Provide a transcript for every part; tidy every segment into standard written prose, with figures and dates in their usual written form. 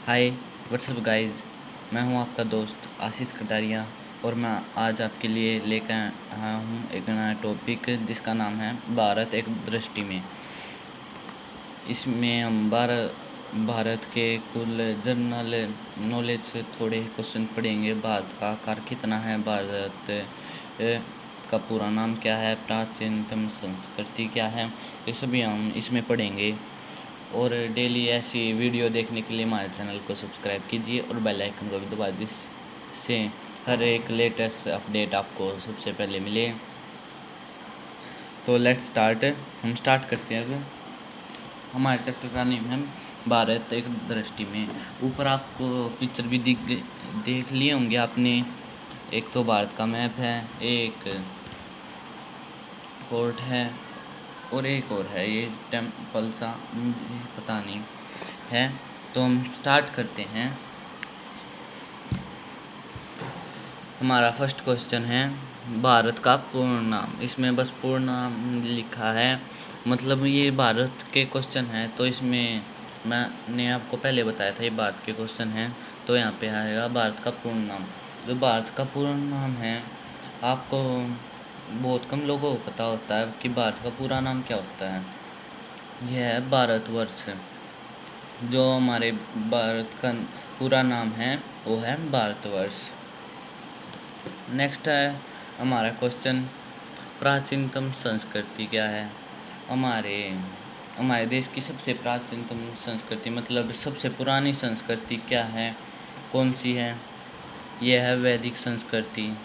Hi what's up guys. मैं हूं आपका दोस्त आशीष कटारिया और मैं आज आपके लिए लेकर आया हूं एक नया टॉपिक जिसका नाम है भारत एक दृष्टि में। इसमें हम भारत के कुल जनरल नॉलेज से थोड़े क्वेश्चन पढ़ेंगे। भारत का आकार कितना है, भारत का पूरा नाम क्या है, प्राचीनतम संस्कृति क्या है, ये सभी हम इसमें पढ़ेंगे। और डेली ऐसी वीडियो देखने के लिए हमारे चैनल को सब्सक्राइब कीजिए और बेल आइकन को भी दबा दीजिए, जिससे हर एक लेटेस्ट अपडेट आपको सबसे पहले मिले। तो लेट्स स्टार्ट। हम स्टार्ट करते हैं। अब हमारे चैप्टर का नेम है भारत एक दृष्टि में। ऊपर आपको पिक्चर भी देख लिए होंगे आपने। एक तो भारत का मैप है, एक फोर्ट है और एक और है, ये टेम्पल सा मुझे पता नहीं है। तो हम स्टार्ट करते हैं। हमारा फर्स्ट क्वेश्चन है भारत का पूर्ण नाम। इसमें बस पूर्ण नाम लिखा है, मतलब ये भारत के क्वेश्चन है। तो इसमें मैंने आपको पहले बताया था ये भारत के क्वेश्चन है, तो यहाँ पे आएगा भारत का पूर्ण नाम। जो भारत का पूर्ण नाम है, आपको बहुत कम लोगों को पता होता है कि भारत का पूरा नाम क्या होता है। यह है भारतवर्ष। जो हमारे भारत का पूरा नाम है वो है भारतवर्ष। नेक्स्ट है हमारा क्वेश्चन, प्राचीनतम संस्कृति क्या है। हमारे देश की सबसे प्राचीनतम संस्कृति, मतलब सबसे पुरानी संस्कृति क्या है, कौन सी है? यह है वैदिक संस्कृति।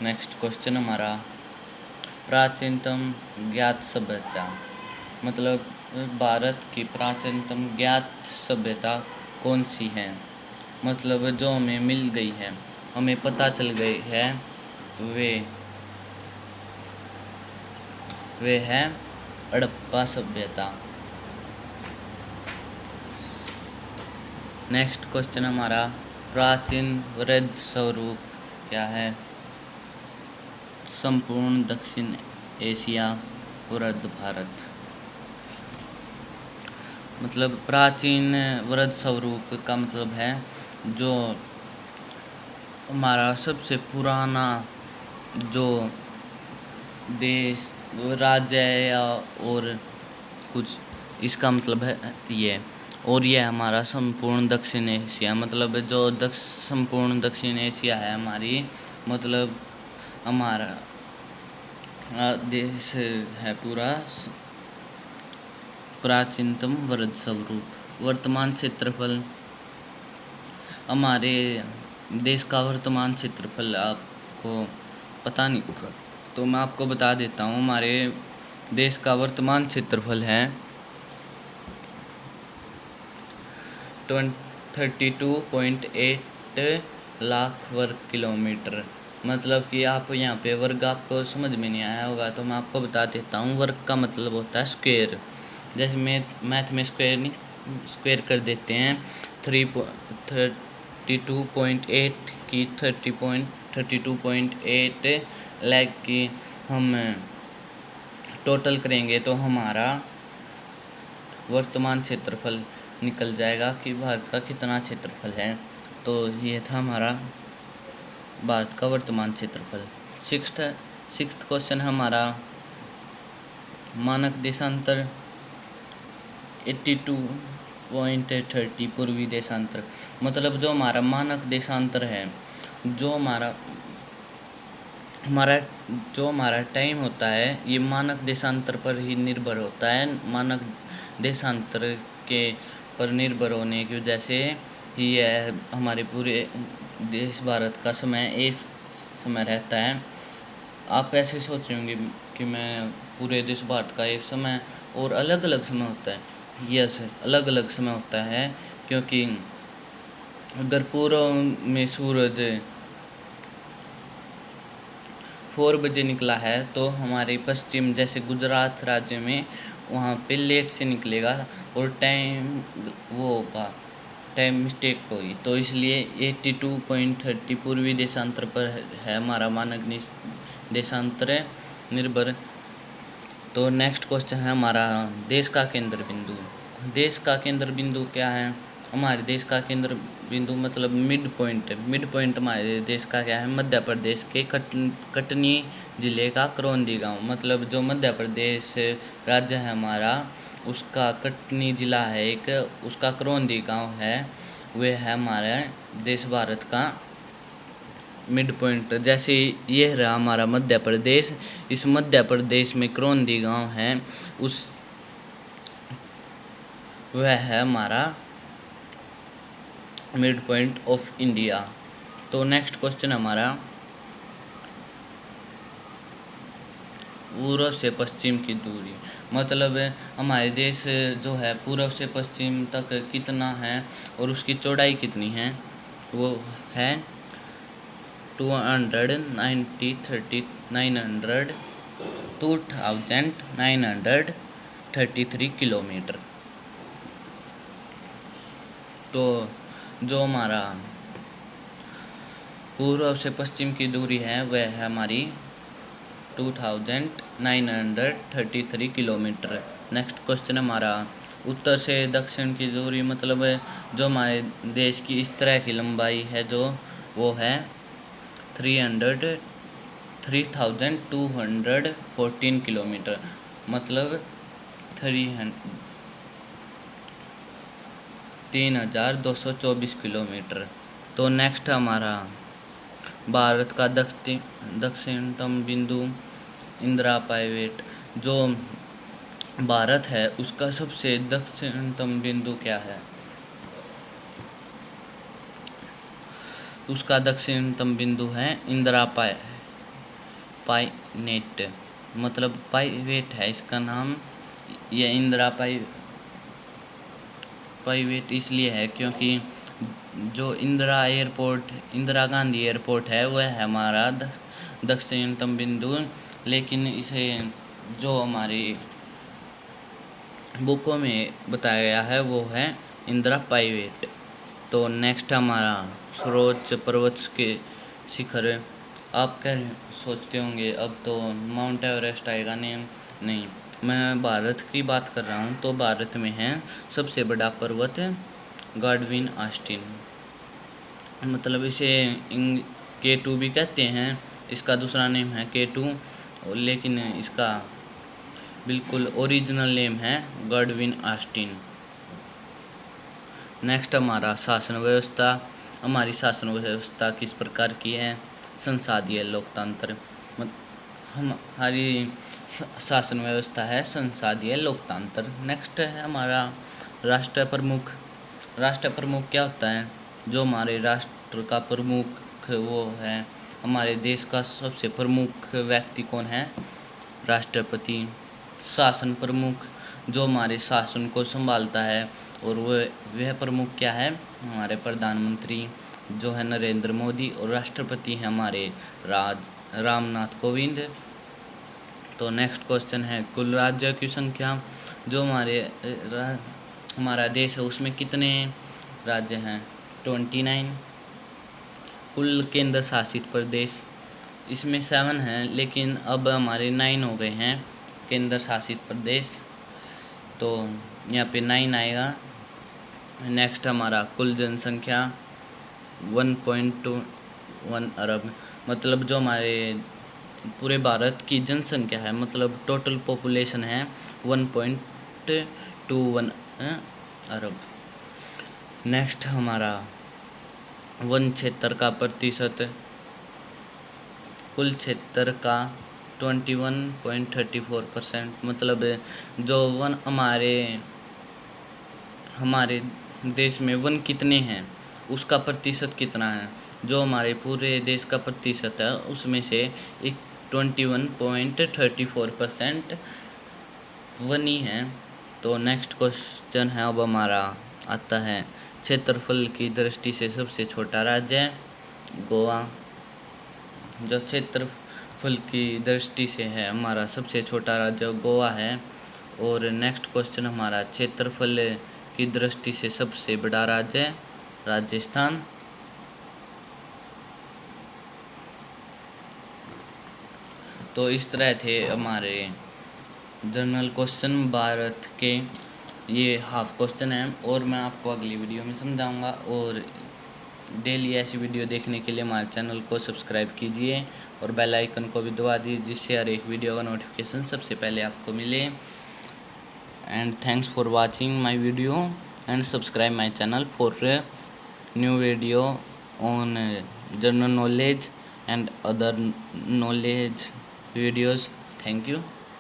नेक्स्ट क्वेश्चन हमारा, प्राचीनतम ज्ञात सभ्यता, मतलब भारत की प्राचीनतम ज्ञात सभ्यता कौन सी है, मतलब जो हमें मिल गई है, हमें पता चल गई है, वे है हड़प्पा सभ्यता। नेक्स्ट क्वेश्चन हमारा, प्राचीन वृद्ध स्वरूप क्या है। संपूर्ण दक्षिण एशिया, वृद्ध भारत। मतलब प्राचीन वृद्ध स्वरूप का मतलब है जो हमारा सबसे पुराना जो देश राज्य है या और कुछ, इसका मतलब है ये। और यह हमारा संपूर्ण दक्षिण एशिया, मतलब जो संपूर्ण दक्षिण एशिया है हमारी, मतलब हमारा देश है पूरा प्राचीनतम वृद्ध स्वरूप। वर्तमान क्षेत्रफल, हमारे देश का वर्तमान क्षेत्रफल आपको पता नहीं होगा, तो मैं आपको बता देता हूँ। हमारे देश का वर्तमान क्षेत्रफल है 32.8 लाख वर्ग किलोमीटर। मतलब कि आप यहाँ पे वर्ग आपको समझ में नहीं आया होगा, तो मैं आपको बता देता हूँ। वर्ग का मतलब होता है स्क्वायर। जैसे मैथ में स्क्वायर कर देते हैं। 32.8 की 32.8 लाख की हम टोटल करेंगे तो हमारा वर्तमान क्षेत्रफल निकल जाएगा कि भारत का कितना क्षेत्रफल है। तो ये था हमारा भारत का वर्तमान क्षेत्रफल। सिक्स्थ क्वेश्चन हमारा, मानक देशांतर 82.30 पूर्वी देशांतर, मतलब जो हमारा मानक देशांतर है, जो हमारा टाइम होता है, ये मानक देशांतर पर ही निर्भर होता है। मानक देशांतर के पर निर्भर होने की वजह से यह हमारे पूरे देश भारत का समय एक समय रहता है। आप ऐसे सोच रहे होंगे कि मैं पूरे देश भारत का एक समय और अलग अलग समय होता है। यस, अलग अलग समय होता है, क्योंकि उधर पूर्व में सूरज 4 बजे निकला है, तो हमारे पश्चिम जैसे गुजरात राज्य में वहाँ पे लेट से निकलेगा और टाइम वो होगा, टाइम मिस्टेक होगी। तो इसलिए 82.30 पूर्वी देशांतर पर है हमारा मानक देशांतर निर्भर। तो नेक्स्ट क्वेश्चन है हमारा, देश का केंद्र बिंदु। देश का केंद्र बिंदु क्या है? हमारे देश का केंद्र बिंदु मतलब मिड पॉइंट। मिड पॉइंट हमारे देश का क्या है? मध्य प्रदेश के कटनी जिले का करौंदी गांव। मतलब जो मध्य प्रदेश राज्य है हमारा, उसका कटनी जिला है एक, उसका करौंदी गांव है, वह है हमारे देश भारत का मिड पॉइंट। जैसे यह रहा हमारा मध्य प्रदेश, इस मध्य प्रदेश में करौंदी गांव है, उस वह है हमारा मिड पॉइंट ऑफ इंडिया। तो नेक्स्ट क्वेश्चन हमारा, पूर्व से पश्चिम की दूरी। मतलब हमारे देश जो है पूर्व से पश्चिम तक कितना है और उसकी चौड़ाई कितनी है? वो है 2933 किलोमीटर। तो जो हमारा पूर्व से पश्चिम की दूरी है वह है हमारी 2933 किलोमीटर। नेक्स्ट क्वेश्चन हमारा, उत्तर से दक्षिण की दूरी। मतलब जो हमारे देश की इस तरह की लंबाई है जो वो है 3214 किलोमीटर। मतलब 3224 किलोमीटर। तो नेक्स्ट हमारा, भारत का दक्षिणतम बिंदु इंदिरा पाइवेट। जो भारत है उसका सबसे दक्षिणतम बिंदु क्या है? उसका दक्षिणतम बिंदु है इंदिरा पाइनेट। मतलब पाइवेट है इसका नाम। यह इंदिरा पाइवेट इसलिए है क्योंकि जो इंदिरा गांधी एयरपोर्ट है वह है हमारा दक्षिणतम बिंदु, लेकिन इसे जो हमारी बुकों में बताया गया है वो है इंदिरा पाइवेट। तो नेक्स्ट हमारा, सर्वोच्च पर्वत के शिखर। आप क्या सोचते होंगे अब तो माउंट एवरेस्ट आएगा? नहीं, मैं भारत की बात कर रहा हूँ। तो भारत में है सबसे बड़ा पर्वत गॉडविन ऑस्टिन। मतलब इसे K2 भी कहते हैं, इसका दूसरा नेम है K2, लेकिन इसका बिल्कुल ओरिजिनल नेम है गॉडविन ऑस्टिन। नेक्स्ट हमारा, शासन व्यवस्था। हमारी शासन व्यवस्था किस प्रकार की है? संसदीय लोकतंत्र। हमारी शासन व्यवस्था है संसदीय लोकतंत्र। नेक्स्ट है हमारा राष्ट्र प्रमुख। राष्ट्र प्रमुख क्या होता है? जो हमारे राष्ट्र का प्रमुख वो है, हमारे देश का सबसे प्रमुख व्यक्ति कौन है? राष्ट्रपति। शासन प्रमुख, जो हमारे शासन को संभालता है, और वह प्रमुख क्या है? हमारे प्रधानमंत्री जो है नरेंद्र मोदी, और राष्ट्रपति हैं हमारे रामनाथ कोविंद। तो नेक्स्ट क्वेश्चन है, कुल राज्यों की संख्या। जो हमारा देश है उसमें कितने राज्य हैं? 29। कुल केंद्र शासित प्रदेश, इसमें 7 हैं, लेकिन अब हमारे 9 हो गए हैं केंद्र शासित प्रदेश। तो यहाँ पे 9 आएगा। नेक्स्ट हमारा, कुल जनसंख्या 1.21 अरब। मतलब जो हमारे पूरे भारत की जनसंख्या है, मतलब टोटल पॉपुलेशन है 1.21 अरब। नेक्स्ट हमारा, वन क्षेत्र का प्रतिशत। कुल क्षेत्र का 21.34%। मतलब जो वन हमारे देश में वन कितने हैं उसका प्रतिशत कितना है? जो हमारे पूरे देश का प्रतिशत है उसमें से 21.34% वन ही है। तो नेक्स्ट क्वेश्चन है अब हमारा आता है, क्षेत्रफल की दृष्टि से सबसे छोटा राज्य है गोवा। जो क्षेत्रफल की दृष्टि से है हमारा सबसे छोटा राज्य गोवा है। और नेक्स्ट क्वेश्चन हमारा, क्षेत्रफल की दृष्टि से सबसे बड़ा राज्य राजस्थान। तो इस तरह थे हमारे जनरल क्वेश्चन भारत के। ये हाफ क्वेश्चन है और मैं आपको अगली वीडियो में समझाऊंगा। और डेली ऐसी वीडियो देखने के लिए हमारे चैनल को सब्सक्राइब कीजिए और बेल आइकन को भी दबा दीजिए, जिससे हर एक वीडियो का नोटिफिकेशन सबसे पहले आपको मिले। And thanks for watching my video and subscribe my channel for new video on general knowledge and other knowledge videos. Thank you.